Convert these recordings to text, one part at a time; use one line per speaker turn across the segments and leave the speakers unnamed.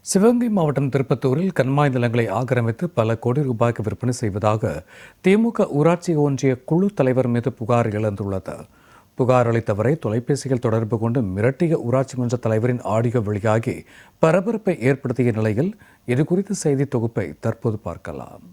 சிவகங்கை மாவட்டம் திருப்பத்தூரில் கண்மாய் நிலங்களை ஆக்கிரமித்து பல கோடி ரூபாய்க்கு விற்பனை செய்வதாக திமுக ஊராட்சி ஒன்றிய குழு தலைவர் மீது புகார் எழுந்துள்ளது. புகார் அளித்தவரை தொலைபேசியில் தொடர்பு கொண்டு மிரட்டிய ஊராட்சி மன்ற தலைவரின் ஆடியோ வெளியாகி பரபரப்பை ஏற்படுத்திய நிலையில் இதுகுறித்த செய்தி தொகுப்பை தற்போது பார்க்கலாம்.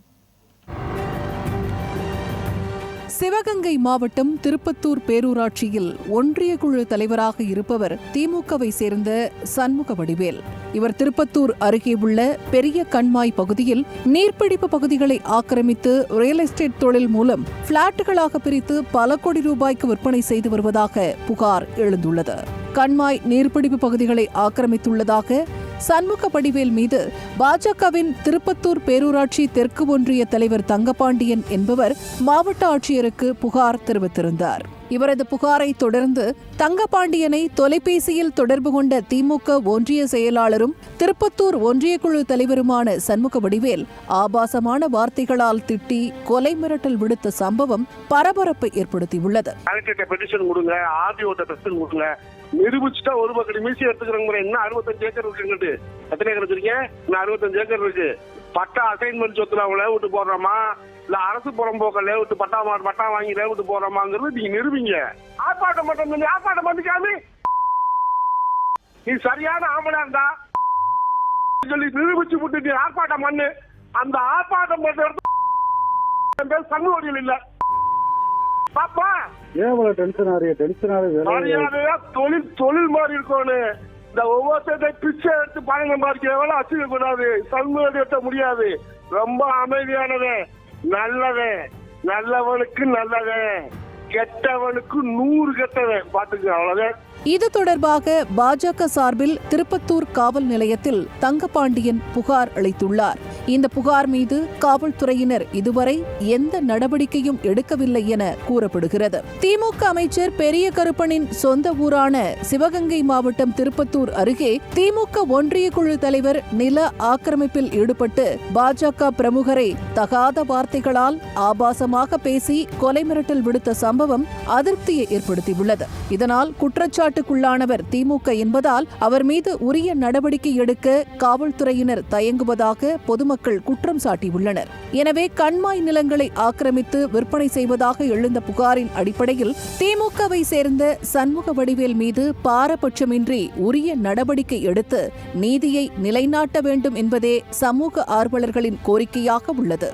சிவகங்கை மாவட்டம் திருப்பத்தூர் பேரூராட்சியில் ஒன்றிய குழு தலைவராக இருப்பவர் திமுகவை சேர்ந்த சண்முக வடிவேல். இவர் திருப்பத்தூர் அருகே உள்ள பெரிய கண்மாய் பகுதியில் நீர்பிடிப்பு பகுதிகளை ஆக்கிரமித்து ரியல் எஸ்டேட் தொழில் மூலம் பிளாட்டுகளாக பிரித்து பல கோடி ரூபாய்க்கு விற்பனை செய்து வருவதாக புகார் எழுந்துள்ளது. கண்மாய் நீர்பிடிப்பு பகுதிகளை ஆக்கிரமித்துள்ளதாக சண்முக வடிவேல் மீது பாஜகவின் திருப்பத்தூர் பேரூராட்சி தெற்கு ஒன்றிய தலைவர் தங்கபாண்டியன் என்பவர் மாவட்ட ஆட்சியருக்கு புகார் தெரிவித்திருந்தார். இவரது புகாரை தொடர்ந்து தங்கபாண்டியனை தொலைபேசியில் தொடர்பு கொண்ட திமுக ஒன்றிய செயலாளரும் திருப்பத்தூர் ஒன்றிய குழு தலைவருமான சண்முக வடிவேல் ஆபாசமான வார்த்தைகளால் திட்டி கொலை மிரட்டல் விடுத்த சம்பவம் பரபரப்பை ஏற்படுத்தியுள்ளது.
நிரூபிச்சுட்டா ஒரு பக்கடி மீசி எடுத்துக்கிறாங்க. என்ன 65 ஏக்கர் இருக்குங்கிட்டு எத்தனை ஏக்கர் வச்சிருக்கீங்க? 65 ஏக்கர் இருக்கு. பட்டா அசைன்மெண்ட் சொத்துல விட்டு போடுறோமா இல்ல அரசு புறம்போக்கல விட்டு பட்டா வாங்கி விட்டு போடுறோமாங்கிறது நீங்க நிரூபிங்க. ஆர்ப்பாட்டம் மட்டும் ஆர்ப்பாட்டம் பண்ணிக்காமி நீ சரியான ஆம்பளா இருந்தா சொல்லி நிரூபிச்சு விட்டு நீ ஆர்ப்பாட்டம் பண்ணு. அந்த ஆர்ப்பாட்டம் பண்ற சண்முகவடிகள் இல்ல பாப்பா. தொழில் மாதிரி இருக்கணும். இந்த ஒவ்வொருத்தரை பிச்சை எடுத்து பணம் சம்பாதிக்கிறவங்க அச்சுக்க கூடாது. சண்முகம் எடுத்த முடியாது. ரொம்ப அமைதியானவன், நல்லவன், நல்லவனுக்கு நல்லவன், கெட்டவனுக்கு 100 கெட்டவன். பாத்துக்க அவ்வளவுதான்.
இது தொடர்பாக பாஜக சார்பில் திருப்பத்தூர் காவல் நிலையத்தில் தங்கபாண்டியன் புகார் அளித்துள்ளார். இந்த புகார் மீது காவல்துறையினர் இதுவரை எந்த நடவடிக்கையும் எடுக்கவில்லை என கூறப்படுகிறது. திமுக அமைச்சர் பெரிய கருப்பனின் சொந்த ஊரான சிவகங்கை மாவட்டம் திருப்பத்தூர் அருகே திமுக ஒன்றிய குழு தலைவர் நில ஆக்கிரமிப்பில் ஈடுபட்டு பாஜக பிரமுகரை தகாத வார்த்தைகளால் ஆபாசமாக பேசி கொலை மிரட்டல் விடுத்த சம்பவம் அதிருப்தியை ஏற்படுத்தியுள்ளது. இதனால் குற்றச்சாட்டுக்குள்ளானவர் திமுக என்பதால் அவர் மீது உரிய நடவடிக்கை எடுக்க காவல்துறையினர் தயங்குவதாக பொதுமக்கள் குற்றம் சாட்டியுள்ளனர். எனவே கண்மாய் நிலங்களை ஆக்கிரமித்து விற்பனை செய்வதாக எழுந்த புகாரின் அடிப்படையில் திமுகவை சேர்ந்த சண்முக வடிவேல் மீது பாரபட்சமின்றி உரிய நடவடிக்கை எடுத்து நீதியை நிலைநாட்ட வேண்டும் என்பதே சமூக ஆர்வலர்களின் கோரிக்கையாக உள்ளது.